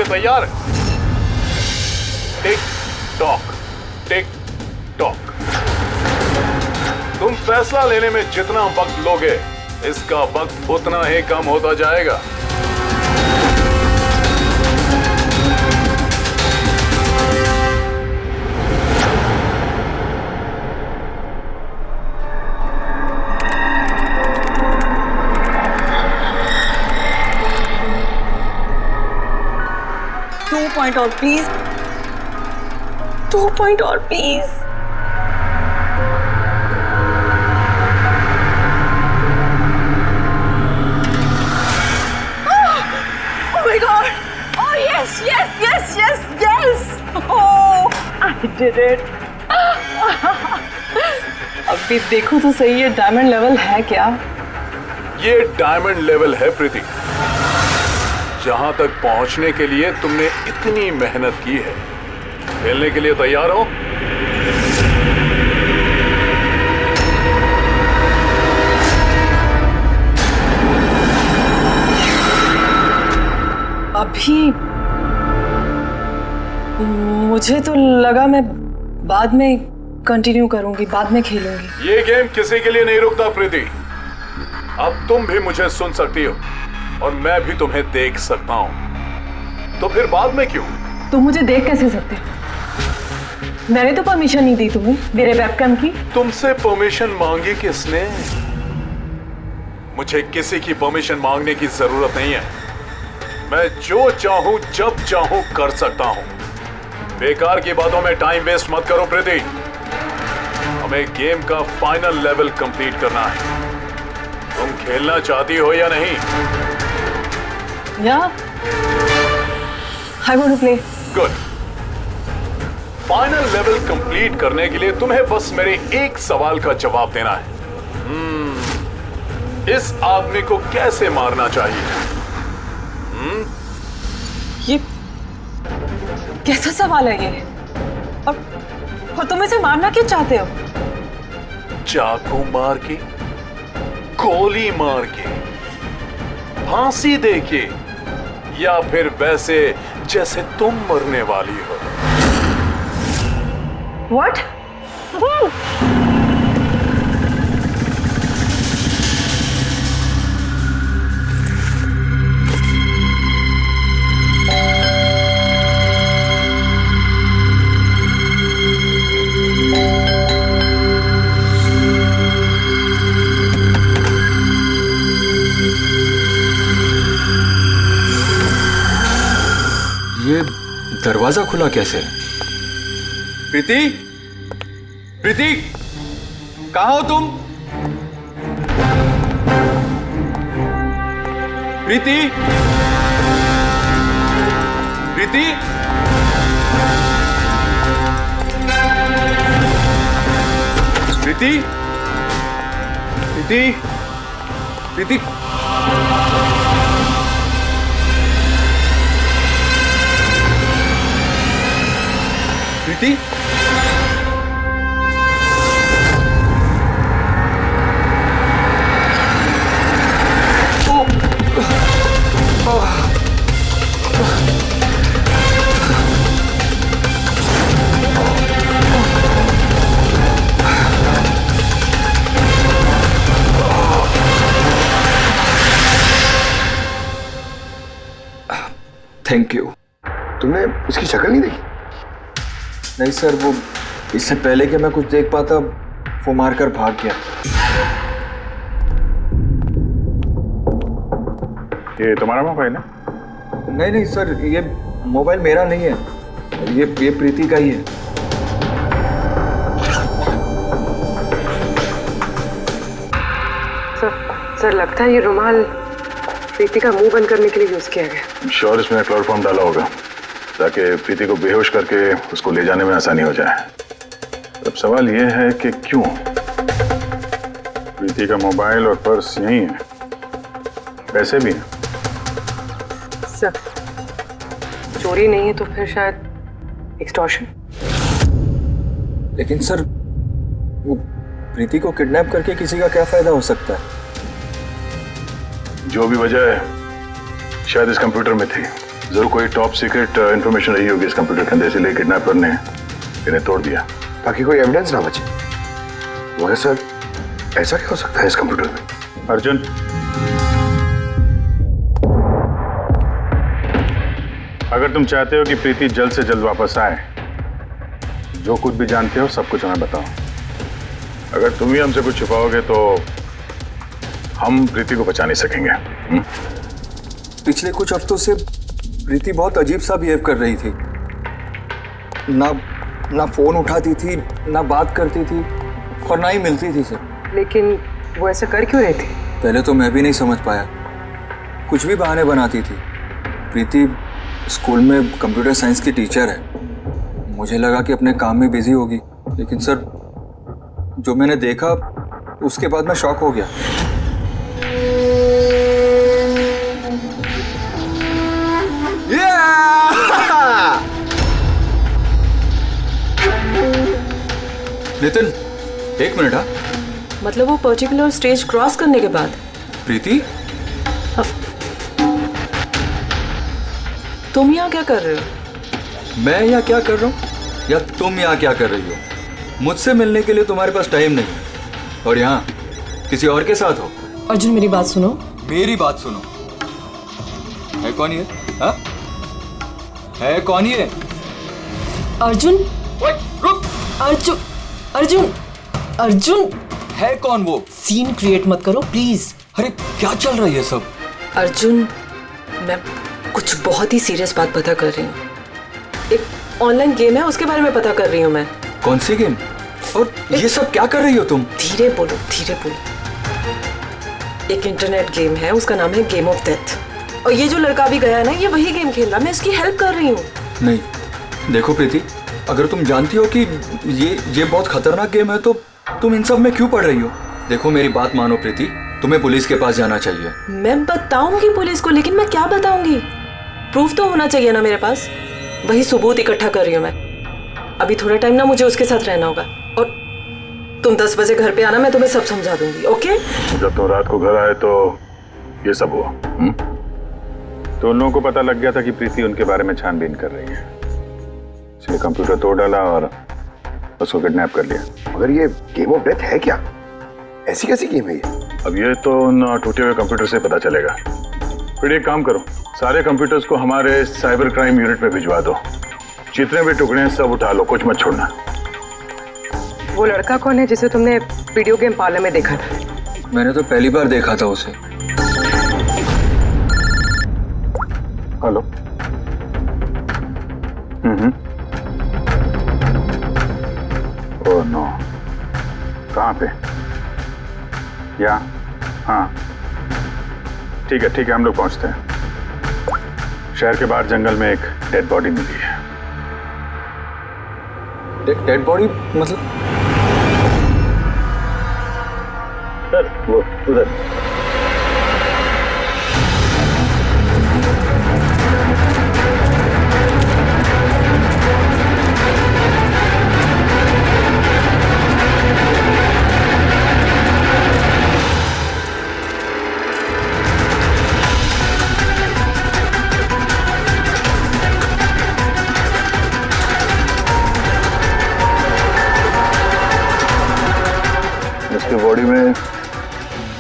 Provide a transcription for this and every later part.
लिए तैयार? Tick tock, tick tock. तुम फैसला लेने में जितना वक्त लोगे, इसका वक्त उतना ही कम होता जाएगा। पॉइंट और प्लीज, 2 पॉइंट और please. Oh my God! Oh yes, yes, yes, yes, yes! Oh, I did it! अभी देखो तो सही, ये डायमंड लेवल है क्या? ये डायमंड लेवल है प्रीति। जहां तक पहुंचने के लिए तुमने इतनी मेहनत की है। खेलने के लिए तैयार हो? अभी मुझे तो लगा मैं बाद में कंटिन्यू करूंगी, बाद में खेलूंगी। ये गेम किसी के लिए नहीं रुकता प्रीति। अब तुम भी मुझे सुन सकती हो और मैं भी तुम्हें देख सकता हूं, तो फिर बाद में क्यों? तुम मुझे देख कैसे सकते? मैंने तो परमिशन नहीं दी तुम्हें मेरे वेबकैम की। तुमसे परमिशन मांगी किसने? मुझे किसी की परमिशन मांगने की जरूरत नहीं है। मैं जो चाहूं जब चाहूं कर सकता हूं। बेकार की बातों में टाइम वेस्ट मत करो प्रीति। हमें गेम का फाइनल लेवल कंप्लीट करना है। तुम खेलना चाहती हो या नहीं? Yeah, I want to play. Good. Final level complete करने के लिए तुम्हें बस मेरे एक सवाल का जवाब देना है। इस आदमी को कैसे मारना चाहिए? ये कैसा सवाल है ये? और तुम इसे मारना क्यों चाहते हो? चाकू मार के, गोली मार के, फांसी दे के, या फिर वैसे जैसे तुम मरने वाली हो? What? ये दरवाजा खुला कैसे? प्रीति, प्रीति, कहाँ हो तुम? प्रीति, प्रीति, प्रीति, प्रीति, प्रीति। प्रीति, थैंक यू। तुमने उसकी शक्ल नहीं देखी? नहीं सर, वो इससे पहले कि मैं कुछ देख पाता वो मारकर भाग गया। ये तुम्हारा मोबाइल है? नहीं नहीं सर, ये मोबाइल मेरा नहीं है, ये प्रीति का ही है। सर लगता है ये रुमाल प्रीति का मुंह बंद करने के लिए यूज किया गया। श्योर इसमें क्लोरोफॉर्म डाला होगा ताकि प्रीति को बेहोश करके उसको ले जाने में आसानी हो जाए। अब सवाल यह है कि क्यों? प्रीति का मोबाइल और पर्स यहीं है, पैसे भी हैं। सर चोरी नहीं है तो फिर शायद एक्सटॉर्शन। लेकिन सर वो प्रीति को किडनैप करके किसी का क्या फायदा हो सकता है? जो भी वजह है शायद इस कंप्यूटर में थी। जरूर कोई टॉप सीक्रेट इंफॉर्मेशन रही होगी इस कंप्यूटर के अंदर, इसलिए किडनैपर ने इन्हें तोड़ दिया ताकि कोई एविडेंस ना बचे। मगर सर, ऐसा क्या हो सकता है इस कंप्यूटर में? अर्जुन, अगर तुम चाहते हो कि प्रीति जल्द से जल्द वापस आए, जो कुछ भी जानते हो सब कुछ हमें बताओ। अगर तुम ही हमसे कुछ छुपाओगे तो हम प्रीति को बचा नहीं सकेंगे। पिछले कुछ हफ्तों से प्रीति बहुत अजीब सा बिहेव कर रही थी। ना फोन उठाती थी, ना बात करती थी और ना ही मिलती थी सर। लेकिन वो ऐसा कर क्यों रही थी? पहले तो मैं भी नहीं समझ पाया, कुछ भी बहाने बनाती थी। प्रीति स्कूल में कंप्यूटर साइंस की टीचर है, मुझे लगा कि अपने काम में बिजी होगी, लेकिन सर जो मैंने देखा उसके बाद मैं शॉक हो गया। नितिन, एक मिनट। हाँ, मतलब वो पर्टिकुलर स्टेज क्रॉस करने के बाद? प्रीति, तुम यहाँ क्या कर रहे हो? मैं यहाँ क्या कर रहा हूँ या तुम यहाँ क्या कर रही हो? मुझसे मिलने के लिए तुम्हारे पास टाइम नहीं और यहाँ किसी और के साथ हो। अर्जुन मेरी बात सुनो। मेरी बात सुनो। है कौन ये? हाँ? है कौन ये? अर्जुन, रुक। अर्जुन, अर्जुन, अर्जुन, है कौन वो? सीन क्रिएट मत करो प्लीज। अरे क्या चल रहा है ये सब? अर्जुन, मैं कुछ बहुत ही सीरियस बात पता कर रही हूँ। एक ऑनलाइन गेम है, उसके बारे में पता कर रही हूँ मैं। कौन सी गेम? और ये सब क्या कर रही हो तुम? धीरे बोलो, धीरे बोलो। एक इंटरनेट गेम है, उसका नाम है गेम ऑफ डेथ। और ये जो लड़का भी गया है ना, ये वही गेम खेल रहा है, मैं इसकी हेल्प कर रही हूँ। नहीं, देखो प्रीति, अगर तुम जानती हो कि ये बहुत खतरनाक गेम है तो तुम इन सब में क्यों पड़ रही हो? देखो मेरी बात मानो प्रीति, तुम्हें पुलिस के पास जाना चाहिए। मैं बताऊंगी पुलिस को, लेकिन मैं क्या बताऊंगी? प्रूफ तो होना चाहिए ना मेरे पास। वही सबूत इकट्ठा कर रही हूँ मैं। अभी थोड़ा टाइम ना मुझे उसके साथ रहना होगा और तुम 10 बजे घर पे आना, मैं तुम्हें सब समझा दूंगी। ओके? जब तुम रात को घर आए तो ये सब हुआ। तो उन लोगों को पता लग गया था कि प्रीति उनके बारे में छानबीन कर रही है, इसलिए कंप्यूटर तोड़ डाला और उसको किडनैप कर लिया। मगर ये गेम ऑफ डेथ है क्या? ऐसी कैसी गेम है ये? अब ये तो उन टूटे हुए कंप्यूटर से पता चलेगा। फिर एक काम करो, सारे कंप्यूटर्स को हमारे साइबर क्राइम यूनिट में भिजवा दो। जितने भी टुकड़े हैं सब उठा लो, कुछ मत छोड़ना। वो लड़का कौन है जिसे तुमने वीडियो गेम पार्लर में देखा था? मैंने तो पहली बार देखा था उसे। हेलो। ओह नो, कहाँ पे? या हाँ, ठीक है हम लोग पहुंचते हैं। शहर के बाहर जंगल में एक डेड बॉडी मिली है। डेड बॉडी मतलब? सर वो उधर। इसकी बॉडी में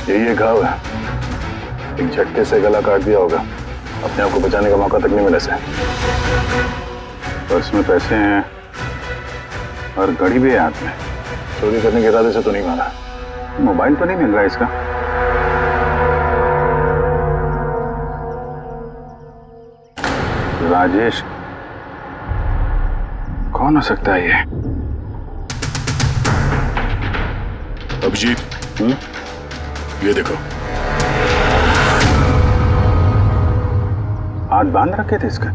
यही घाव है, एक झटके से गला काट दिया होगा। अपने आप को बचाने का मौका तक नहीं मिला से। पर्स में पैसे हैं और घड़ी भी है हाथ में। चोरी करने के इरादे से तो नहीं मारा। मोबाइल तो नहीं मिल रहा इसका। राजेश कौन हो सकता है ये? अभिजीत, ये देखो। हाथ बांध रखे थे इसका।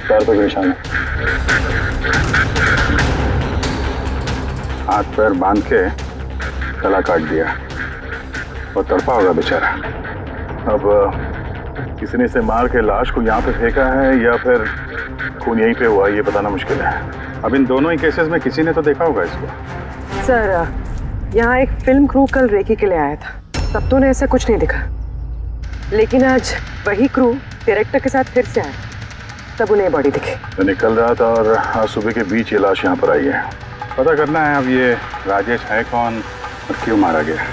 पैर पे निशान है। हाथ पैर बांध के गला काट दिया और तड़पा होगा बेचारा। अब किसी ने इसे मार के लाश को यहाँ पे फेंका है या फिर खून यहीं पे हुआ, ये बताना मुश्किल है। अब इन दोनों ही केसेस में किसी ने तो देखा होगा इसको। सर, यहाँ एक फिल्म क्रू कल रेकी के लिए आया था, तब तो उन्हें ऐसा कुछ नहीं दिखा। लेकिन आज वही क्रू डायरेक्टर के साथ फिर से आया, तब उन्हें बॉडी दिखी। मैं निकल रहा था और आज सुबह के बीच ये लाश यहाँ पर आई है। पता करना है अब ये राजेश है कौन और क्यों मारा गया।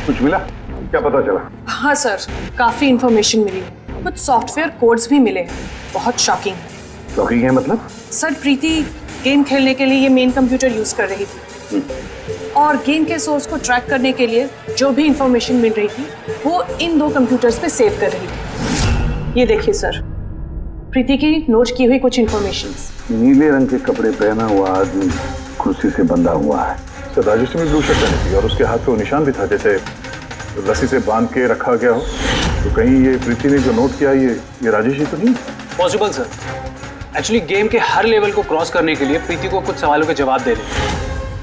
कुछ मिला? क्या पता चला? हाँ सर, काफी इंफॉर्मेशन मिली है, कुछ सॉफ्टवेयर कोड्स भी मिले हैं। बहुत शॉकिंग है। शॉकिंग है मतलब? सर, प्रीति गेम खेलने के लिए ये मेन कंप्यूटर यूज कर रही थी और गेम के सोर्स को ट्रैक करने के लिए जो भी इंफॉर्मेशन मिल रही थी वो इन 2 कंप्यूटर्स पे सेव कर रही थी। ये देखिए सर, प्रीति की नोट की हुई कुछ इंफॉर्मेशंस। नीले रंग के कपड़े पहना हुआ आदमी कुर्सी से बंधा हुआ है। सर, राजेश ने ब्लू शर्ट पहनी थी और उसके हाथ पे वो निशान भी था, जैसे रस्सी से बांध के रखा गया हो। तो कहीं ये प्रीति ने जो नोट किया ये राजेश ही तो नहीं? Possible sir. एक्चुअली गेम के हर लेवल को क्रॉस करने के लिए प्रीति को कुछ सवालों के जवाब दे रहे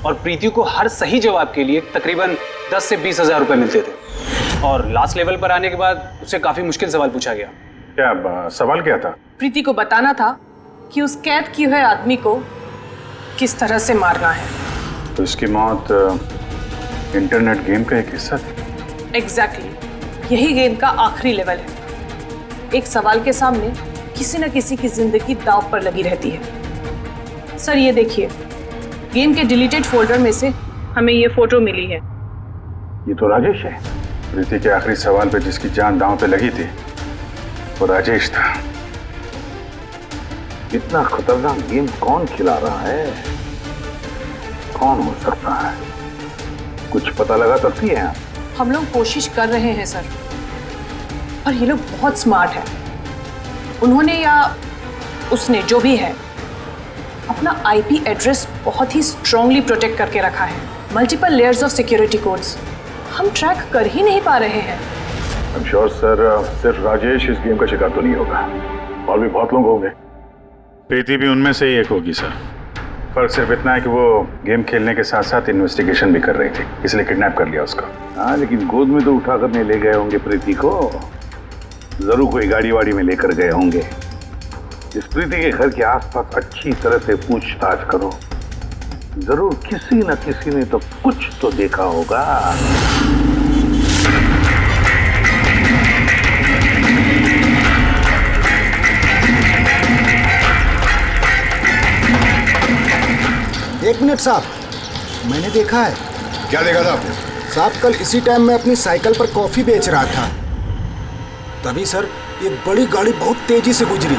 और प्रीति को हर सही जवाब के लिए तकरीबन 10 से 20 हज़ार रुपए मिलते थे। और लास्ट लेवल पर आने के बाद उससे काफी मुश्किल सवाल पूछा गया। क्या सवाल क्या था? प्रीति को बताना था कि उस कैद किए हुए आदमी को किस तरह से मारना है। तो इसकी मौत इंटरनेट गेम का एक हिस्सा थी? एग्जैक्टली, यही गेम का आखिरी लेवल है। एक सवाल के सामने किसी न किसी की जिंदगी दांव पर लगी रहती है। सर, ये देखिए, गेम के डिलीटेड फोल्डर में से हमें ये फोटो मिली है। ये तो राजेश है। प्रीति के आखिरी सवाल पे जिसकी जान दांव पे लगी थी वो राजेश था। इतना खतरनाक गेम कौन खिला रहा है? कौन हो सकता है? कुछ पता लगा सकती है? हम लोग कोशिश कर रहे हैं सर, और ये लोग बहुत स्मार्ट है। उन्होंने या उसने, जो भी है, अपना आईपी एड्रेस बहुत ही स्ट्रांगली प्रोटेक्ट करके रखा है। Multiple layers of security codes हम ट्रैक कर ही नहीं पा रहे हैं। I'm sure, सर, सिर्फ राजेश इस गेम का शिकार तो नहीं होगा, और भी बहुत लोग होंगे। प्रीति भी उनमें से ही एक होगी सर। फर्क सिर्फ इतना है कि वो गेम खेलने के साथ साथ इन्वेस्टिगेशन भी कर रही थी, इसलिए किडनैप कर लिया उसका। हाँ, लेकिन गोद में तो उठा कर नहीं ले गए होंगे प्रीति को। जरूर कोई गाड़ी वाड़ी में लेकर गए होंगे। इस प्रीति के घर के आसपास अच्छी तरह से पूछताछ करो। जरूर किसी न किसी ने तो कुछ तो देखा होगा। एक मिनट साहब, मैंने देखा है। क्या देखा था आपने? साहब, कल इसी टाइम मैं अपनी साइकिल पर कॉफी बेच रहा था, तभी सर एक बड़ी गाड़ी बहुत तेजी से गुजरी।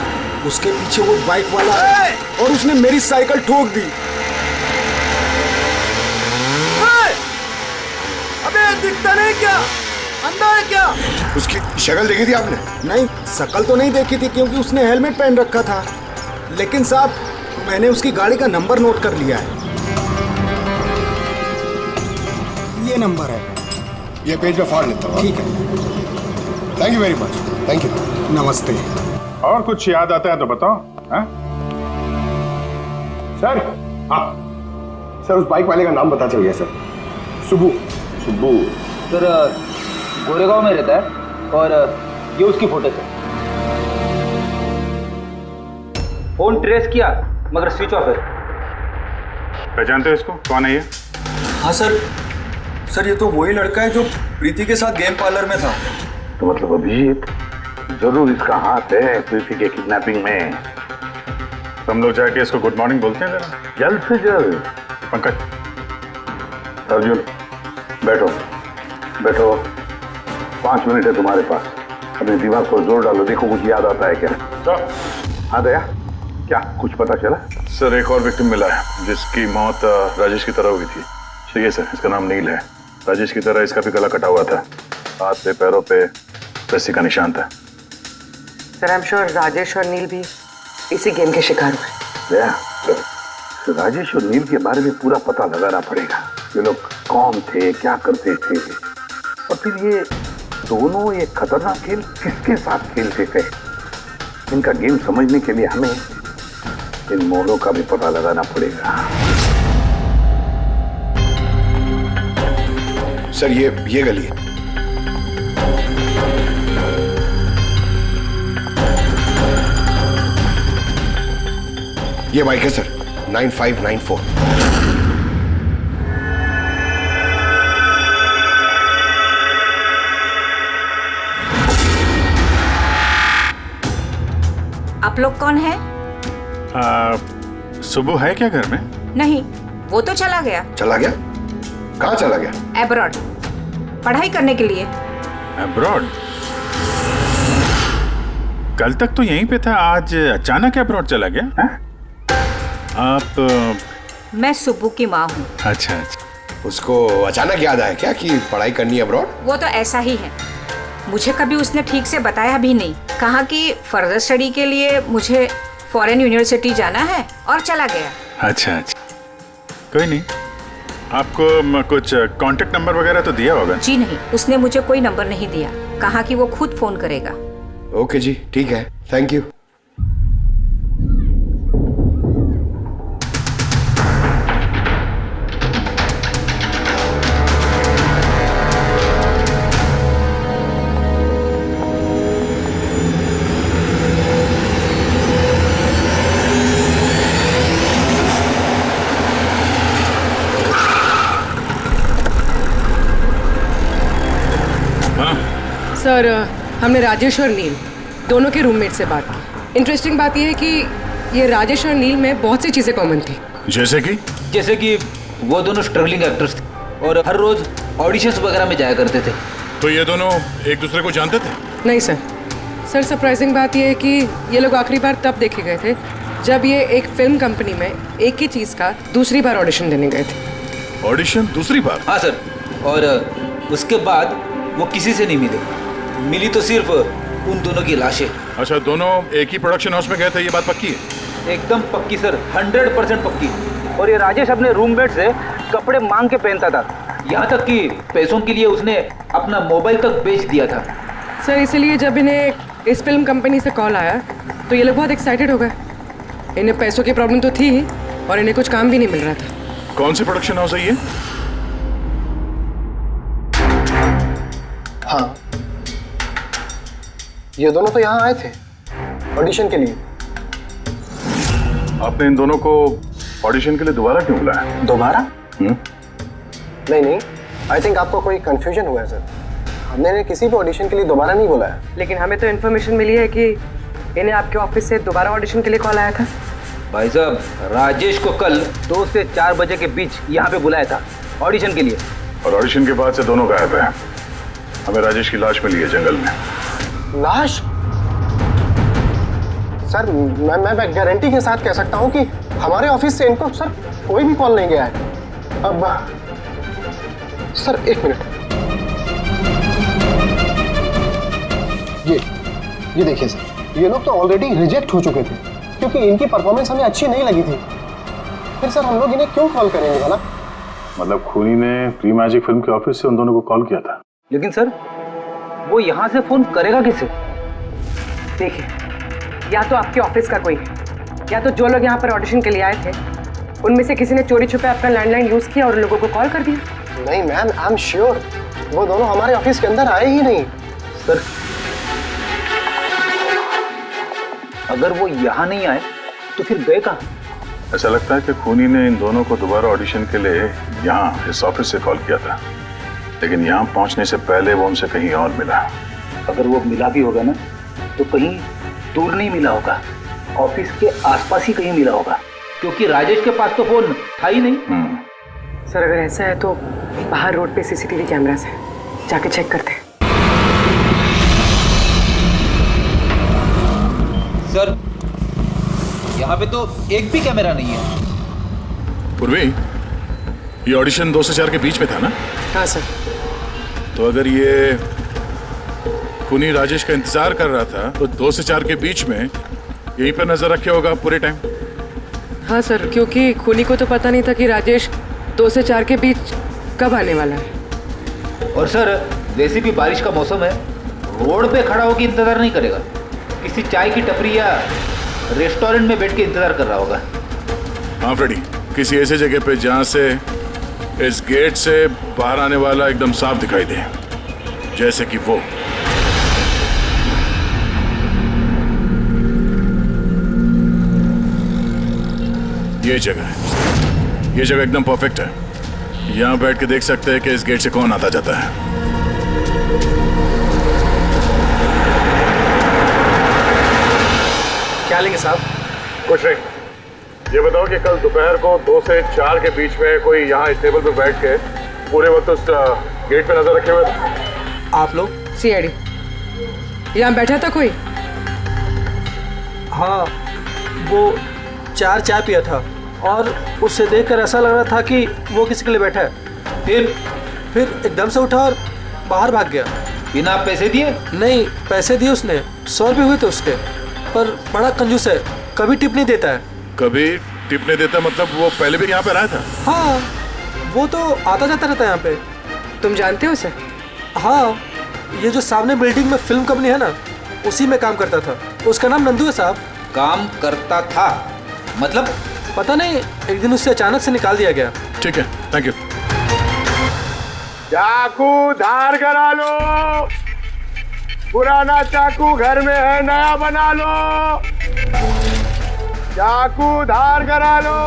उसके पीछे वो बाइक वाला है और उसने मेरी साइकिल ठोक दी। अबे दिखता नहीं क्या? अंधा है क्या? उसकी शक्ल देखी थी आपने? नहीं, शक्ल तो नहीं देखी थी क्योंकि उसने हेलमेट पहन रखा था, लेकिन साहब मैंने उसकी गाड़ी का नंबर नोट कर लिया है। ये नंबर है। ये पेज में फाड़ लेता हूँ। ठीक है, thank you very much. Thank you. नमस्ते। और कुछ याद आता है तो बताओ। हाँ सर? हाँ सर, उस बाइक वाले का नाम पता चल गया सर। सुबू। सुबू सर, गोरेगांव में रहता है और ये उसकी फोटो है। फोन ट्रेस किया मगर स्विच ऑफ है। पहचानते हो इसको? कौन है ये? हाँ सर, ये तो वही लड़का है जो प्रीति के साथ गेम पार्लर में था। तो मतलब अभिजीत, जरूर इसका हाथ है प्रीति के किडनैपिंग में। हम लोग जाके इसको गुड मॉर्निंग बोलते हैं जरा, जल्द से जल्द। पंकज, अर्जुन, बैठो बैठो, 5 मिनट है तुम्हारे पास। अपने दिमाग पर जोर डालो, देखो कुछ याद आता है क्या। सर? हाँ दया, क्या कुछ पता चला? सर, एक और विक्टिम मिला है जिसकी मौत राजेश की तरह हुई थी। ठीक सर, इसका नाम नील है। राजेश की तरह इसका भी गला कटा हुआ था, हाथ पे पैरों पे रस्सी का निशान था। Sir, I am sure Rajesh और नील भी इसी गेम के शिकार हुए। दया, राजेश और नील के बारे में पूरा पता लगाना पड़ेगा। ये लोग कौन थे, क्या करते थे, और फिर ये दोनों ये खतरनाक खेल किसके साथ खेलते थे। इनका गेम समझने के लिए हमें इन मोड़ों का भी पता लगाना पड़ेगा। सर, ये गली है। ये बाइक है सर, 9594। आप लोग कौन हैं? सुबह है क्या घर में? नहीं, वो तो चला गया। चला गया? कहाँ चला गया? एब्रॉड, पढ़ाई करने के लिए। अब्रॉड? कल तक तो यहीं पे था, आज अचानक अब्रॉड चला गया? आप? मैं सुब्बू की माँ हूँ। अच्छा अच्छा। उसको अचानक याद आया क्या कि पढ़ाई करनी है अब्रॉड? वो तो ऐसा ही है, मुझे कभी उसने ठीक से बताया भी नहीं। कहा कि फर्दर स्टडी के लिए मुझे फॉरेन यूनिवर्सिटी जाना है और चला गया। अच्छा अच्छा, कोई नहीं। आपको कुछ कांटेक्ट नंबर वगैरह तो दिया होगा? जी नहीं, उसने मुझे कोई नंबर नहीं दिया। कहा कि वो खुद फोन करेगा। ओके जी, ठीक है, थैंक यू। सर, हमने राजेश और नील दोनों के रूममेट से बात की। इंटरेस्टिंग बात यह है कि ये राजेश और नील में बहुत सी चीज़ें कॉमन थी। जैसे कि वो दोनों स्ट्रगलिंग एक्टर्स थे और हर रोज ऑडिशंस वगैरह में जाया करते थे। तो ये दोनों एक दूसरे को जानते थे? नहीं सर। सर, सरप्राइजिंग बात यह है कि ये लोग आखिरी बार तब देखे गए थे जब ये एक फिल्म कंपनी में एक ही चीज़ का दूसरी बार ऑडिशन देने गए थे। ऑडिशन दूसरी बार? हाँ सर, और उसके बाद वो किसी से नहीं मिले। मिली तो सिर्फ उन दोनों की लाशें। अच्छा, दोनों एक ही प्रोडक्शन हाउस में गए थे, ये बात पक्की है? एकदम पक्की सर, 100% पक्की। और ये राजेश अपने रूममेट से कपड़े मांग के पहनता था, यहाँ तक कि पैसों के लिए उसने अपना मोबाइल तक बेच दिया था। सर, इसलिए जब इन्हें इस फिल्म कंपनी से कॉल आया तो ये लोग बहुत एक्साइटेड हो गए। इन्हें पैसों की प्रॉब्लम तो थी ही और इन्हें कुछ काम भी नहीं मिल रहा था। कौन सी प्रोडक्शन हाउस है ये? हाँ, ये दोनों तो यहाँ आए थे ऑडिशन के लिए। आपने इन दोनों को ऑडिशन के लिए दोबारा क्यों बुलाया? दोबारा? नहीं, आई थिंक आपको कोई कंफ्यूजन हुआ है सर। हमने इन्हें किसी भी ऑडिशन के लिए दोबारा नहीं बुलाया। लेकिन हमें तो इन्फॉर्मेशन मिली है कि इन्हें आपके ऑफिस से दोबारा ऑडिशन के लिए कॉल आया था। भाई साहब, राजेश को कल 2 से 4 बजे के बीच यहाँ पे बुलाया था ऑडिशन के लिए। और ऑडिशन के बाद से दोनों गायब हैं। हमें राजेश की लाश मिली है जंगल में। लाश? सर, मैं गारंटी के साथ कह सकता हूँ कि हमारे ऑफिस से इनको सर कोई भी कॉल नहीं गया है। अब सर, एक मिनट, ये देखिए सर, ये लोग तो ऑलरेडी रिजेक्ट हो चुके थे क्योंकि इनकी परफॉर्मेंस हमें अच्छी नहीं लगी थी। फिर सर हम लोग इन्हें क्यों कॉल करेंगे भला? मतलब खूनी ने प्री मैजिक फिल्म के ऑफिस से उन दोनों को कॉल किया था। लेकिन सर, वो यहाँ से फोन करेगा किसे? देखिए, या तो आपके ऑफिस का कोई है, या तो जो लोग यहाँ पर ऑडिशन के लिए आए थे उनमें से किसी ने चोरी छुपे अपना लैंडलाइन यूज किया और लोगों को कॉल कर दिया। नहीं मैम, आई एम श्योर वो दोनों हमारे ऑफिस के अंदर आए ही नहीं। सर, अगर वो यहाँ नहीं आए तो फिर गए कहाँ? ऐसा लगता है कि खूनी ने इन दोनों को दोबारा ऑडिशन के लिए यहाँ इस ऑफिस से कॉल किया था, लेकिन यहाँ पहुँचने से पहले वो उनसे कहीं और मिला। अगर वो मिला भी होगा ना तो कहीं दूर नहीं मिला होगा, ऑफिस के आसपास ही कहीं मिला होगा, क्योंकि राजेश के पास तो फोन था ही नहीं। सर, अगर ऐसा है तो बाहर रोड पे सीसीटीवी कैमरास है, जाके चेक करते हैं। सर, यहाँ पे तो एक भी कैमरा नहीं है। पूर्वी, ये ऑडिशन 2 से 4 के बीच में था ना? हाँ सर। तो अगर ये खूनी राजेश का इंतजार कर रहा था तो 2 से 4 के बीच में यहीं पर नजर रखे होगा पूरे टाइम। हाँ सर, क्योंकि खूनी को तो पता नहीं था कि राजेश 2 से 4 के बीच कब आने वाला है। और सर, वैसे भी बारिश का मौसम है, रोड पे खड़ा होकर इंतजार नहीं करेगा, किसी चाय की टपरी या रेस्टोरेंट में बैठ के इंतजार कर रहा होगा। हाँ फ्रेडी, किसी ऐसे जगह पे जहाँ से इस गेट से बाहर आने वाला एकदम साफ दिखाई दे, जैसे कि वो। ये जगह है, ये जगह एकदम परफेक्ट है। यहाँ बैठ के देख सकते हैं कि इस गेट से कौन आता जाता है। क्या लेंगे साहब? कुछ नहीं, ये बताओ कि कल दोपहर को 2 से 4 के बीच में कोई यहाँ इस टेबल पे बैठ के पूरे वक्त उस गेट पे नजर रखे हुए थे? आप लोग? सीआईडी यहाँ बैठा था कोई? हाँ, वो 4 चाय पिया था और उससे देखकर ऐसा लग रहा था कि वो किसी के लिए बैठा है। फिर एकदम से उठा और बाहर भाग गया। बिना पैसे दिए? नहीं, पैसे दिए उसने, 100 रुपये हुए थे उसके, पर बड़ा कंजूस है, कभी टिप नहीं देता है। कभी टिप नहीं देता मतलब वो पहले भी यहाँ पे रहा था? हाँ, वो तो आता जाता रहता है यहाँ पे। तुम जानते हो उसे? हाँ, ये जो सामने बिल्डिंग में फिल्म कंपनी है ना, उसी में काम करता था। उसका नाम नंदू है साहब। काम करता था मतलब? पता नहीं, एक दिन उससे अचानक से निकाल दिया गया। ठीक है, थैंक यू। चाकू धार करा लो, पुराना चाकू घर में है, नया बना लो। चाकू धार करा लो।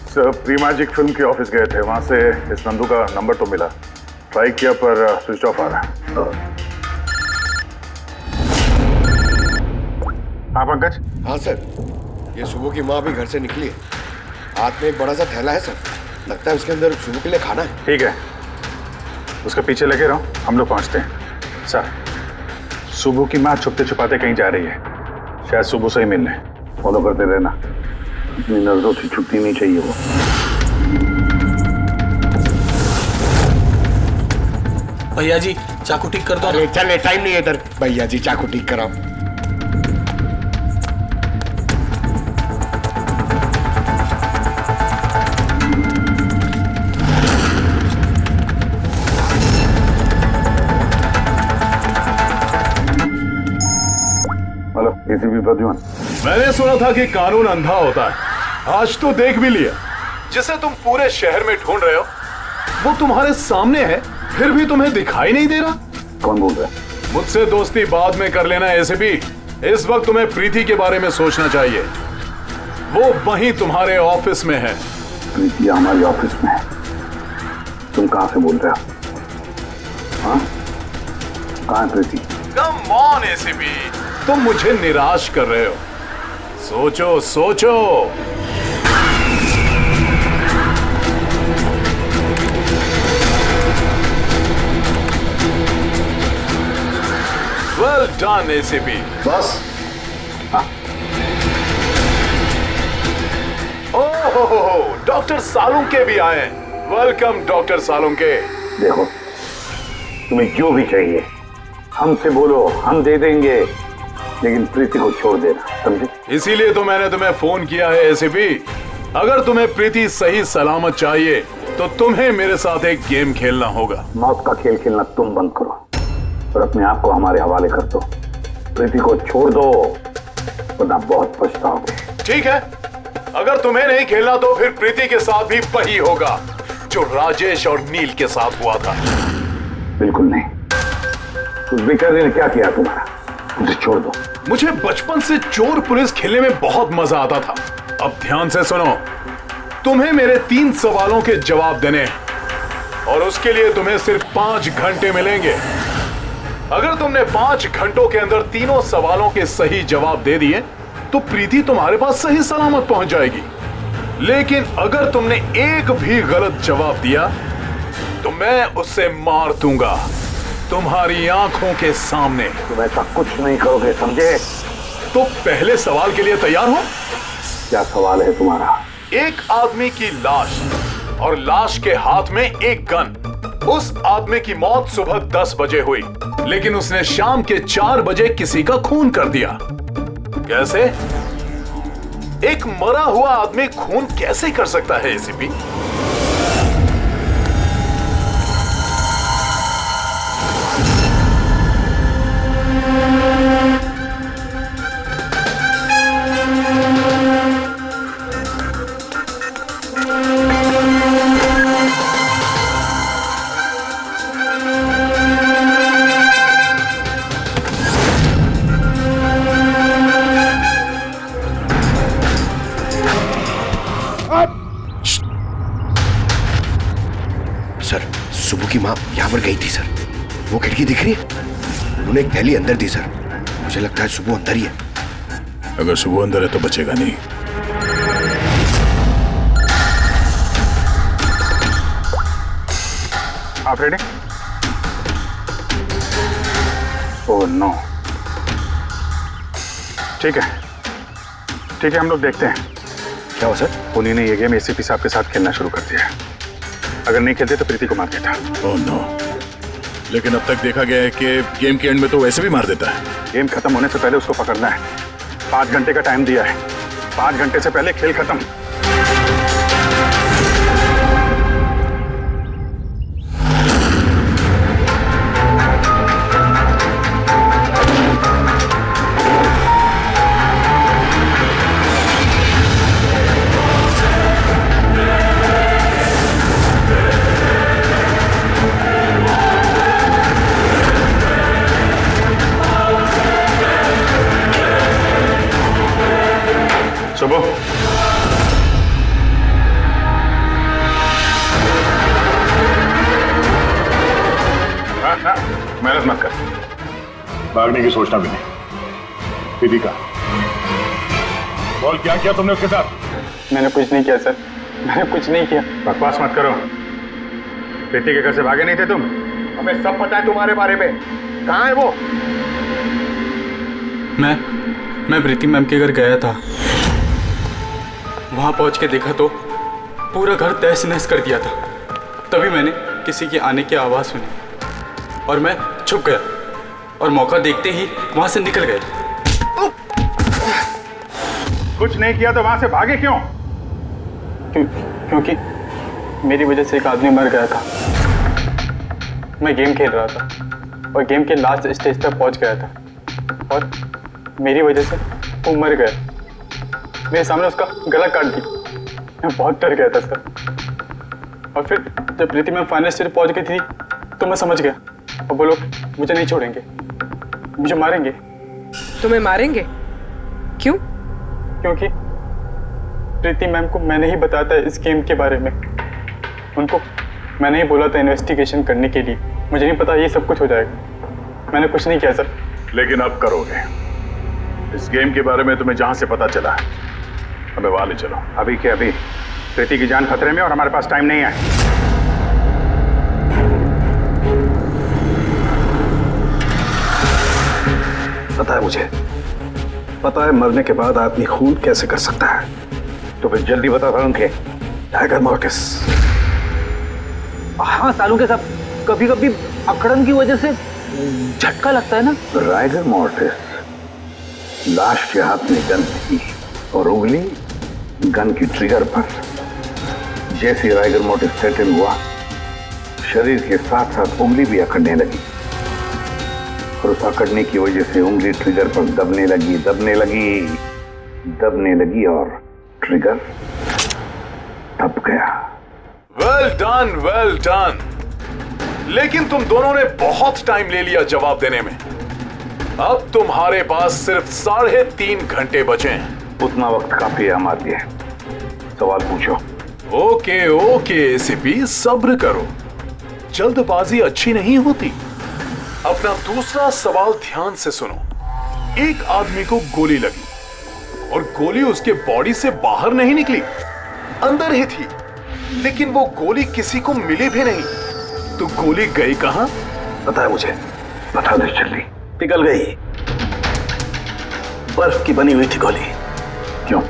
सर, प्री मैजिक फिल्म के ऑफिस गए थे, वहां से इस नंदू का नंबर तो मिला, ट्राई किया पर स्विच ऑफ आ रहा है। हाँ पंकज? हाँ सर, ये सुबह की माँ भी घर से निकली है, हाथ में एक बड़ा सा थैला है सर, लगता है उसके अंदर सुबह के लिए खाना है। ठीक है, उसके पीछे लगे रहो, हम लोग पहुंचते हैं। सर, सुबह की माँ छुपते छुपाते कहीं जा रही है, शायद सुबह से ही मिलने। फॉलो करते रहना, अपनी नजरों से छुट्टी नहीं चाहिए वो। भैया जी चाकू ठीक कर दो। अरे चल, टाइम नहीं है इधर। भैया जी चाकू ठीक कराओ। Hello, ACP Pradyuman. मैंने सुना था कि कानून अंधा होता है, आज तो देख भी लिया। जिसे तुम पूरे शहर में ढूंढ रहे हो वो तुम्हारे सामने है, फिर भी तुम्हें दिखाई नहीं दे रहा। कौन बोल रहा है? मुझसे दोस्ती बाद में कर लेना एसीपी, इस वक्त तुम्हें प्रीति के बारे में सोचना चाहिए। वो वहीं तुम्हारे ऑफिस में है। प्रीति हमारे ऑफिस में है? तुम कहां से बोल रहे हो? हाँ, कहां है प्रीति? कम ऑन एसीपी, तुम मुझे निराश कर रहे हो। सोचो सोचो। Well done ACP. बस। ओहो, डॉक्टर सालुंके भी आए हैं। Welcome doctor Salunke. देखो, तुम्हें जो भी चाहिए हमसे बोलो, हम दे देंगे, लेकिन प्रीति को छोड़ देना, समझे? इसीलिए तो मैंने तुम्हें फोन किया है एसीपी। अगर तुम्हें प्रीति सही सलामत चाहिए तो तुम्हें मेरे साथ एक गेम खेलना होगा। मौत का खेल खेलना तुम बंद करो और अपने आप को हमारे हवाले कर दो। प्रीति को छोड़ दो वरना बहुत पछताओगे। ठीक है, अगर तुम्हें नहीं खेलना तो फिर प्रीति के साथ भी वही होगा जो राजेश और नील के साथ हुआ था। बिल्कुल नहीं, उस बेचारे ने क्या किया तुम्हारा? उसे छोड़ दो। मुझे बचपन से चोर पुलिस खेलने में बहुत मजा आता था। अब ध्यान से सुनो, तुम्हें मेरे 3 सवालों के जवाब देने और उसके लिए तुम्हें सिर्फ 5 घंटे मिलेंगे। अगर तुमने 5 घंटों के अंदर तीनों सवालों के सही जवाब दे दिए तो प्रीति तुम्हारे पास सही सलामत पहुंच जाएगी। लेकिन अगर तुमने एक भी गलत जवाब दिया तो मैं उसे मार दूंगा तुम्हारी आंखों के सामने। तुम ऐसा कुछ नहीं करोगे, समझे? तो पहले सवाल के लिए तैयार हो? क्या सवाल है तुम्हारा? एक आदमी की लाश और लाश के हाथ में एक गन। उस आदमी की मौत सुबह 10 बजे हुई, लेकिन उसने शाम के 4 बजे किसी का खून कर दिया। कैसे? एक मरा हुआ आदमी खून कैसे कर सकता है एसीपी? की माँ यहाँ पर गई थी सर। वो खिड़की दिख रही है, उन्होंने एक थैली अंदर दी सर। मुझे लगता है सुबह अंदर ही है। अगर सुबह अंदर है तो बचेगा नहीं। आप रेडी? Oh no. ठीक है, हम लोग देखते हैं क्या हो सर। पुनी ने ये गेम एसीपी साहब के साथ खेलना शुरू कर दिया है। अगर नहीं खेलते तो प्रीति को मार देता। Oh no. लेकिन अब तक देखा गया है कि गेम के एंड में तो वैसे भी मार देता है। गेम खत्म होने से पहले उसको पकड़ना है। 5 घंटे का टाइम दिया है। 5 घंटे से पहले खेल खत्म। सुबह मेहनत मत कर। भागने की सोचना भी नहीं। दीदी का बोल, क्या किया तुमने उसके साथ? मैंने कुछ नहीं किया सर, मैंने कुछ नहीं किया। बकवास मत करो। प्रीति के घर से भागे नहीं थे तुम? हमें सब पता है तुम्हारे बारे में। कहाँ है वो? मैं प्रीति मैम के घर गया था। वहां पहुंच के देखा तो पूरा घर तहस नहस कर दिया था। तभी मैंने किसी के आने की आवाज़ सुनी और मैं छुप गया और मौका देखते ही वहां से निकल गया। कुछ नहीं किया तो वहां से भागे क्यों? क्योंकि मेरी वजह से एक आदमी मर गया था। मैं गेम खेल रहा था और गेम के लास्ट स्टेज तक पहुंच गया था और मेरी वजह से वो मर गया। मेरे सामने उसका गला काट दी। मैं बहुत डर गया था सर। और फिर जब प्रीति मैम फाइनल स्टेज पहुंच गई थी तो मैं समझ गया और वो लोग मुझे नहीं छोड़ेंगे, मुझे मारेंगे। तुम्हें मारेंगे? क्यों? क्योंकि प्रीति मैम को मैंने ही बताया था इस गेम के बारे में। उनको मैंने ही बोला था इन्वेस्टिगेशन करने के लिए। मुझे नहीं पता ये सब कुछ हो जाएगा। मैंने कुछ नहीं किया सर। लेकिन अब करोगे। इस गेम के बारे में तुम्हें जहां से पता चला है हमें वहां ले चलो। अभी के अभी। प्रीति की जान खतरे में और हमारे पास टाइम नहीं है। पता है मुझे, पता है मरने के बाद आदमी खून कैसे कर सकता है। तो फिर जल्दी बता था उनके टाइगर मॉर्टिस। हाँ सालों के सब कभी कभी अकड़न की वजह से झटका लगता है ना। राइगर मॉर्टिस लाश के हाथ में गन थी और उंगली गन की ट्रिगर पर। जैसे राइगर मॉर्टिस सेटल हुआ, शरीर के साथ साथ उंगली भी अकड़ने लगी और उस अकड़ने की वजह से उंगली ट्रिगर पर दबने लगी और ट्रिगर दब गया। Well done. लेकिन तुम दोनों ने बहुत टाइम ले लिया जवाब देने में। अब तुम्हारे पास सिर्फ 3.5 घंटे बचे हैं। उतना वक्त काफी है हमारे लिए। सवाल पूछो। ओके एसीपी, सब्र करो। जल्दबाजी अच्छी नहीं होती। अपना दूसरा सवाल ध्यान से सुनो। एक आदमी को गोली लगी और गोली उसके बॉडी से बाहर नहीं निकली, अंदर ही थी। लेकिन वो गोली किसी को मिली भी नहीं। तो गोली गई कहां? पता है मुझे, बता दे जल्दी। पिघल गई। बर्फ की बनी हुई थी गोली। क्यों?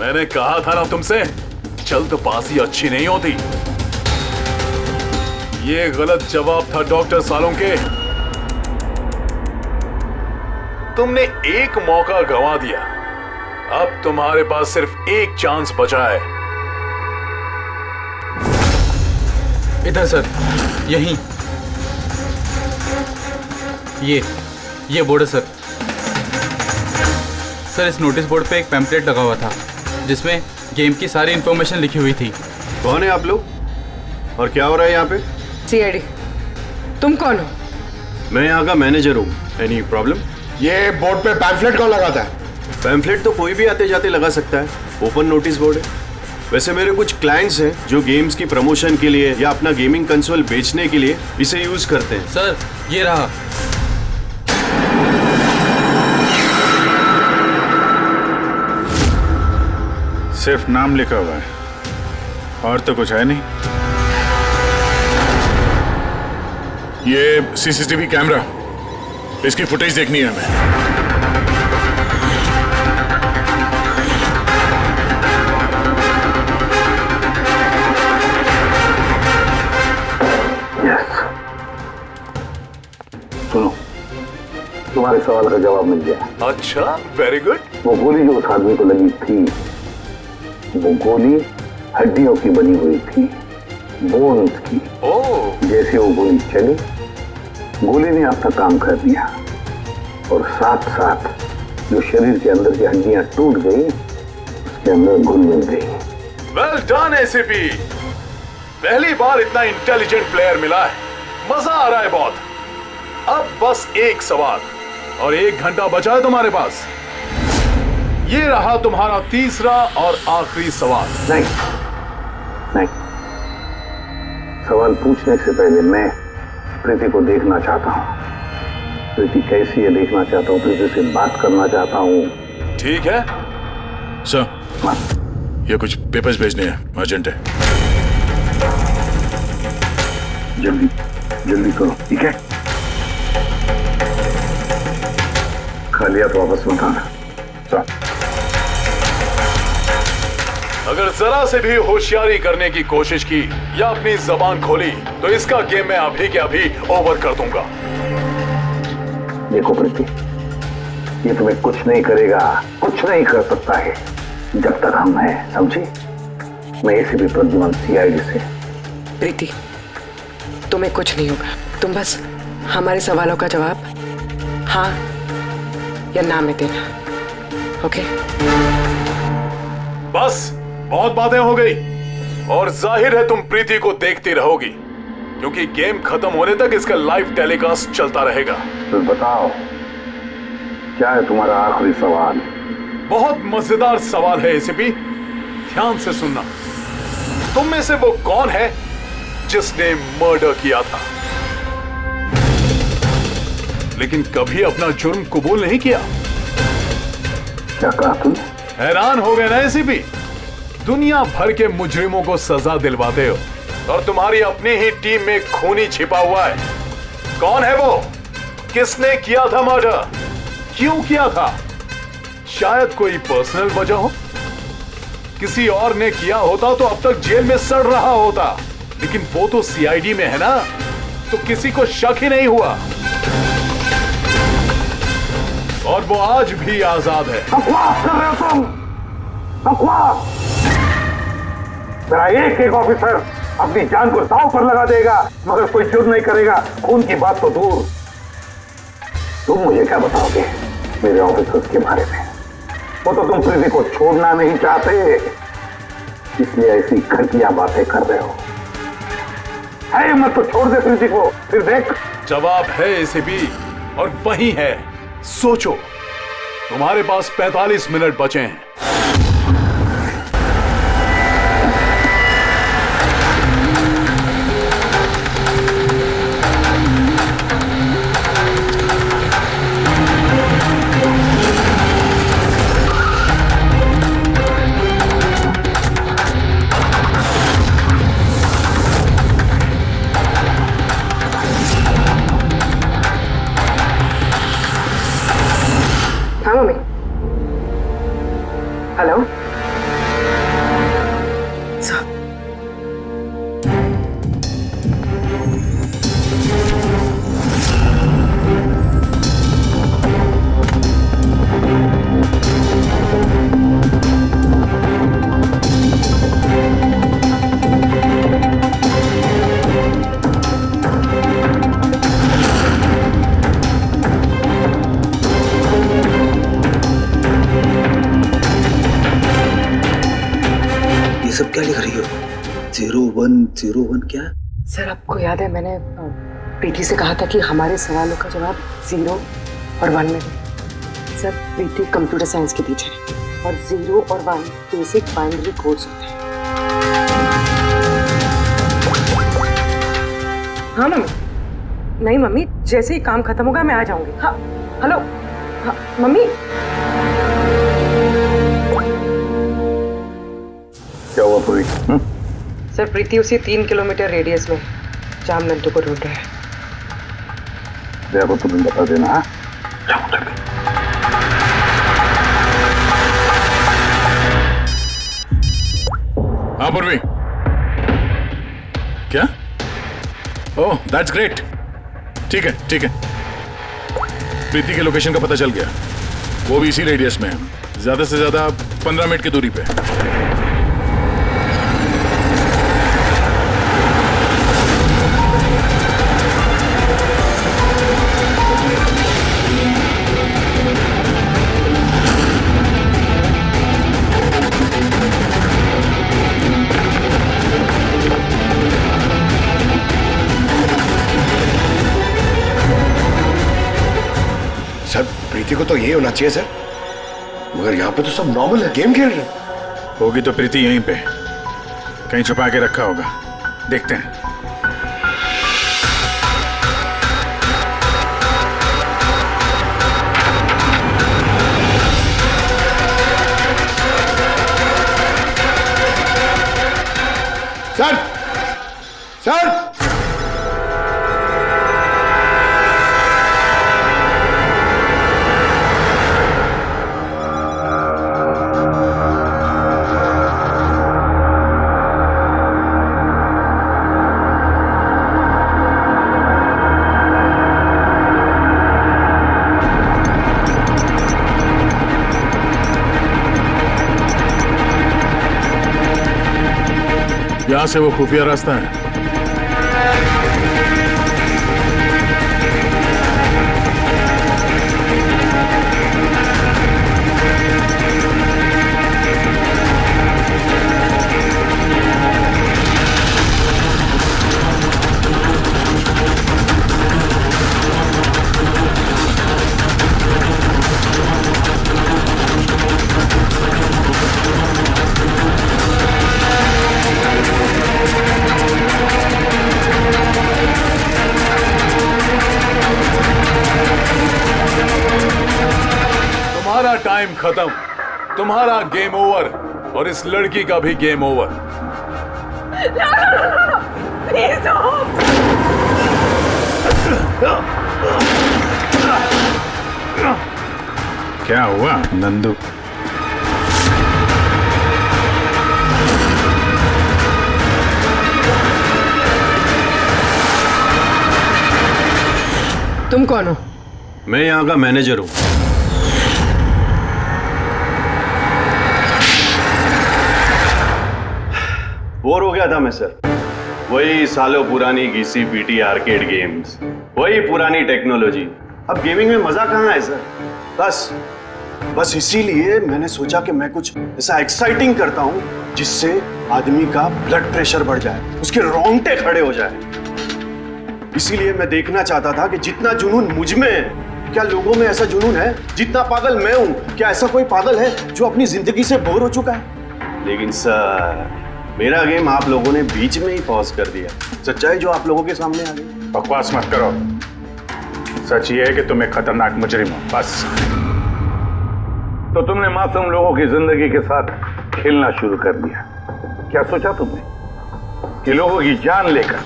मैंने कहा था ना तुमसे, जल्दबाजी अच्छी नहीं होती। ये गलत जवाब था डॉक्टर सालोंके। तुमने एक मौका गंवा दिया। अब तुम्हारे पास सिर्फ एक चांस बचा है। इधर सर, यहीं। ये बोर्ड है सर। सर, इस नोटिस बोर्ड पे एक पैम्पलेट लगा हुआ था जिसमें गेम की सारी इंफॉर्मेशन लिखी हुई थी। कौन है आप लोग और क्या हो रहा है यहाँ पे? सीआईडी। तुम कौन हो? मैं यहाँ का मैनेजर हूँ। Any problem? ये बोर्ड पे पैम्फलेट कौन लगाता है? पैम्फलेट तो कोई भी आते जाते लगा सकता है। ओपन नोटिस बोर्ड है। वैसे मेरे कुछ क्लाइंट्स हैं जो गेम्स की प्रमोशन के लिए या अपना गेमिंग कंसोल बेचने के लिए इसे यूज करते हैं। सर ये रहा। सिर्फ नाम लिखा हुआ है और तो कुछ है नहीं। ये सीसीटीवी कैमरा, इसकी फुटेज देखनी है हमें। सुनो, तुम्हारे सवाल का जवाब मिल गया। अच्छा, वेरी गुड। वो गोली जो उस आदमी को लगी थी, वो गोली हड्डियों की बनी हुई थी, बोन्स की। जैसे वो गोली चली, गोली ने अपना काम कर दिया और साथ साथ जो शरीर के अंदर की हड्डियां टूट गई, उसके अंदर घुल मिल गई। वेल डन एसीपी, पहली बार इतना इंटेलिजेंट प्लेयर मिला है, मजा आ रहा है बहुत। अब बस एक सवाल और 1 घंटा बचा है तुम्हारे पास। ये रहा तुम्हारा तीसरा और आखिरी सवाल। नहीं, सवाल पूछने से पहले मैं प्रीति को देखना चाहता हूँ। प्रीति कैसी है देखना चाहता हूँ, प्रीति से बात करना चाहता हूँ। ठीक है सर, ये कुछ पेपर्स भेजने हैं, अर्जेंट है। जल्दी करो, ठीक है? खा लिया तो वापस मत आना। अगर जरा से भी होशियारी करने की कोशिश की या अपनी जबान खोली तो इसका गेम मैं अभी के अभी ओवर कर दूंगा। देखो प्रीति, ये तुम्हें कुछ नहीं करेगा, कुछ नहीं कर सकता है जब तक हम हैं, समझी? मैं एसीपी प्रद्युमन, सीआईडी से। प्रीति, तुम्हें कुछ नहीं होगा। तुम बस हमारे सवालों का जवाब हाँ या ना में देना, ओके? बस बहुत बातें हो गई और जाहिर है तुम प्रीति को देखती रहोगी, क्योंकि गेम खत्म होने तक इसका लाइव टेलीकास्ट चलता रहेगा। तो बताओ, क्या है तुम्हारा आखिरी सवाल? बहुत मजेदार सवाल है एसीपी, ध्यान से सुनना। तुम में से वो कौन है जिसने मर्डर किया था लेकिन कभी अपना जुर्म कबूल नहीं किया? क्या कहा तुमने? हैरान हो गए ना एसीपी? दुनिया भर के मुजरिमों को सजा दिलवाते हो और तुम्हारी अपनी ही टीम में खूनी छिपा हुआ है। कौन है वो? किसने किया था मर्डर? क्यों किया था? शायद कोई पर्सनल वजह हो। किसी और ने किया होता तो अब तक जेल में सड़ रहा होता, लेकिन वो तो सीआईडी में है ना, तो किसी को शक ही नहीं हुआ और वो आज भी आजाद है। बकवास कर रहे हो तुम, बकवास। मेरा एक ऑफिसर अपनी जान को दांव पर लगा देगा मगर कोई जुर्म नहीं करेगा। खून की बात तो दूर, तुम मुझे क्या बताओगे मेरे ऑफिसर्स के बारे में? वो तो तुम प्रीति को छोड़ना नहीं चाहते, इसलिए ऐसी घटिया बातें कर रहे हो। है मत तो छोड़ दे प्रीति को, फिर देख। जवाब है एसीपी और वही है। सोचो, तुम्हारे पास 45 मिनट बचे हैं। हाँ मम्मी। हेलो। सब क्या लिख रही हो? 0101 क्या? सर आपको याद है मैंने प्रीति से कहा था कि हमारे सवालों का जवाब 0 और 1 में दें। सर प्रीति कंप्यूटर साइंस की टीचर है और 0 और 1 बेसिक बाइनरी कोड्स होते हैं। हाँ मम्मी। नहीं मम्मी, जैसे ही काम खत्म होगा मैं आ जाऊंगी। हाँ हेलो। हाँ मम्मी। क्या हुआ पूरी? सर प्रीति उसी 3 किलोमीटर रेडियस में जहाँ नंदू को ढूंढ रहे हैं। देखो तुम्हें बता देना। हाँ जाओ जल्दी। हाँ पूर्वी, क्या? Oh that's great. ठीक है ठीक है, प्रीति के लोकेशन का पता चल गया, वो भी इसी रेडियस में है, ज्यादा से ज्यादा 15 मिनट की दूरी पे। सर प्रीति को तो यही होना चाहिए सर, मगर यहाँ पे तो सब नॉर्मल है, गेम खेल रहे हैं। होगी तो प्रीति यहीं पे कहीं छुपा के रखा होगा, देखते हैं। सर सर यहां से वो खुफिया रास्ता है। तुम्हारा टाइम खत्म, तुम्हारा गेम ओवर, और इस लड़की का भी गेम ओवर। प्लीज क्या हुआ नंदू? तुम कौन हो? मैं यहाँ का मैनेजर हूँ। बोर हो गया था मैं सर, वही सालों पुरानी घिसी पीटी आर्केड गेम्स, वही पुरानी टेक्नोलॉजी। अब गेमिंग में मजा कहाँ है सर? बस इसीलिए मैंने सोचा कि मैं कुछ ऐसा एक्साइटिंग करता हूँ जिससे आदमी का ब्लड प्रेशर बढ़ जाए, उसके रोंगटे खड़े हो जाए। इसीलिए मैं देखना चाहता था कि जितना जुनून मुझ में है, क्या लोगों में ऐसा जुनून है? जितना पागल मैं हूं, क्या ऐसा कोई पागल है जो अपनी जिंदगी से बोर हो चुका है? लेकिन सर मेरा गेम आप लोगों ने बीच में ही पॉज कर दिया। सच्चाई जो आप लोगों के सामने आ गई। बकवास मत करो, सच ये है कि तुम एक खतरनाक मुजरिम हो, बस। तो तुमने मासूम लोगों की जिंदगी के साथ खेलना शुरू कर दिया। क्या सोचा तुमने कि लोगों की जान लेकर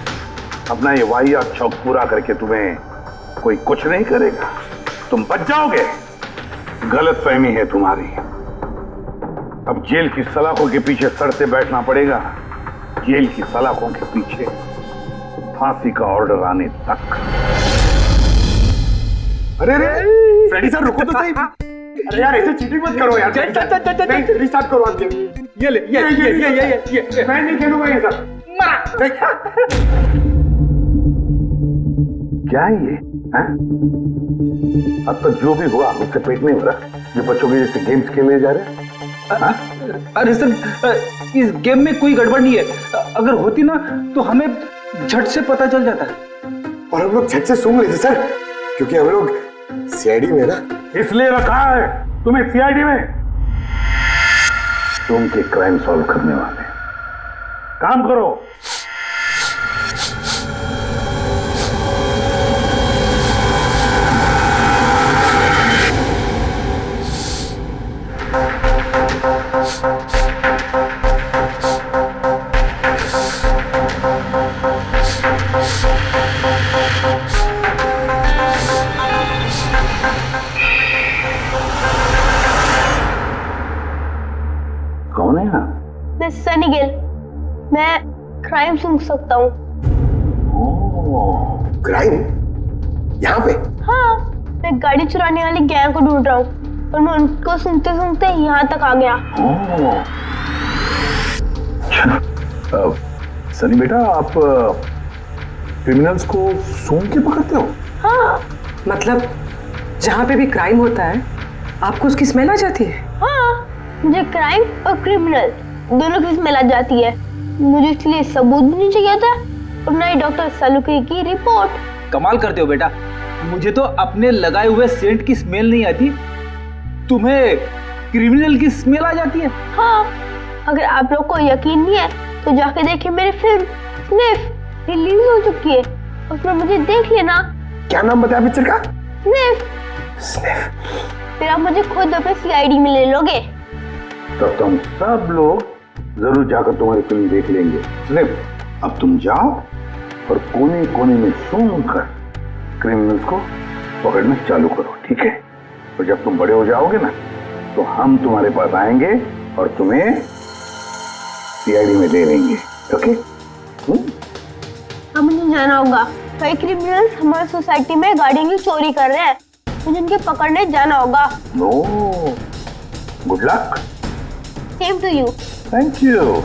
अपना ये वाहियात शौक पूरा करके तुम्हें कोई कुछ नहीं करेगा, तुम बच जाओगे? गलतफहमी है तुम्हारी। अब जेल की सलाखों के पीछे सड़ते बैठना पड़ेगा, जेल की सलाखों के पीछे फांसी का ऑर्डर आने तक। अरे अरे फ्रेडी सर रुको तो सही। अरे यार ऐसे चीटिंग मत करो यार। नहीं रिस्टार्ट करो आप गेम। ये ले ये मैं नहीं खेलूंगा ये सब। क्या है ये? अब तक जो भी हुआ उससे पेट नहीं भरा, जो बच्चों के जैसे गेम्स खेले जा रहे हैं। अरे सर इस गेम में कोई गड़बड़ नहीं है, अगर होती ना तो हमें झट से पता चल जाता। और हम लोग झट से सूंघ लेते सर, क्योंकि हम लोग सीआईडी में ना। इसलिए रखा है तुम्हें सीआईडी में, तुम के क्राइम सॉल्व करने वाले। काम करो। सनी गिल। मैं क्राइम सुन सकता हूँ। क्राइम? यहाँ पे? हाँ, मैं गाड़ी चुराने वाली गैंग को ढूंढ रहा हूँ और मैं उनको सुनते सुनते यहाँ तक आ गया। सनी बेटा, आप क्रिमिनल्स को सूंघ के पकड़ते हो? हाँ। मतलब जहाँ पे भी क्राइम होता है आपको उसकी स्मेल आ जाती है? हाँ, मुझे क्राइम और क्रिमिनल दोनों की स्मेल आ जाती है। मुझे इसलिए सबूत भी नहीं चाहिए था और ना ही डॉक्टर सलूके की रिपोर्ट। कमाल करते हो बेटा, मुझे तो अपने लगाए हुए सेंट की स्मेल नहीं आती, तुम्हें क्रिमिनल की स्मेल आ जाती है। हाँ, अगर आप लोग को यकीन नहीं है तो जाके देखिए मेरी फिल्म स्निफ रिलीज हो चुकी है, उसमें मुझे देख लेना। क्या नाम बताया पिक्चर का? स्निफ। फिर आप मुझे खुद अपने सीआईडी में ले लोगे। तब तुम सब लोग जरूर जाकर तुम्हारी फिल्म देख लेंगे। स्निफ, अब तुम जाओ और कोने कोने में सूंघ कर क्रिमिनल्स को पकड़ना चालू करो, ठीक है? और जब तुम बड़े हो जाओगे ना तो हम तुम्हारे पास आएंगे और तुम्हें सीआईडी में दे देंगे, ओके? अब मुझे जाना होगा। कई क्रिमिनल्स हमारी सोसाइटी में गाड़ियों की चोरी कर रहे हैं, मुझे उनके पकड़ने जाना होगा। No, good luck. Same to you. Thank you.